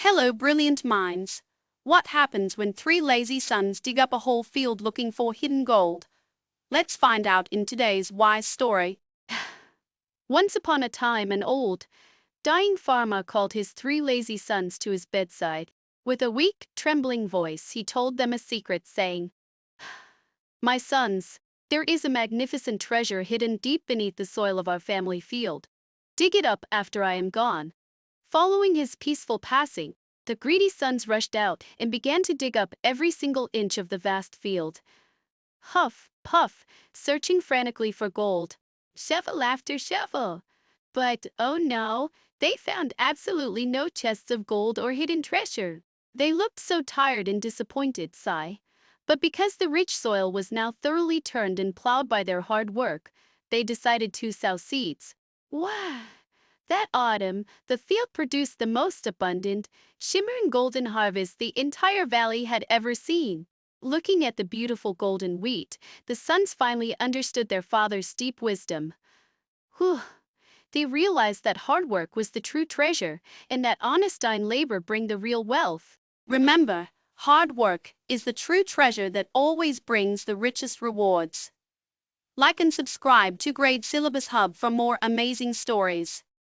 Hello, brilliant minds. What happens when three lazy sons dig up a whole field looking for hidden gold? Let's find out in today's wise story. Once upon a time, an old, dying farmer called his three lazy sons to his bedside. With a weak, trembling voice, he told them a secret, saying, "My sons, there is a magnificent treasure hidden deep beneath the soil of our family field. Dig it up after I am gone." Following his peaceful passing, the greedy sons rushed out and began to dig up every single inch of the vast field. Huff, puff, searching frantically for gold. Shovel after shovel. But, oh no, they found absolutely no chests of gold or hidden treasure. They looked so tired and disappointed, sigh. But because the rich soil was now thoroughly turned and plowed by their hard work, they decided to sow seeds. Wow! That autumn, the field produced the most abundant, shimmering golden harvest the entire valley had ever seen. Looking at the beautiful golden wheat, the sons finally understood their father's deep wisdom. Whew! They realized that hard work was the true treasure, and that honest labor bring the real wealth. Remember, hard work is the true treasure that always brings the richest rewards. Like and subscribe to Grade Syllabus Hub for more amazing stories.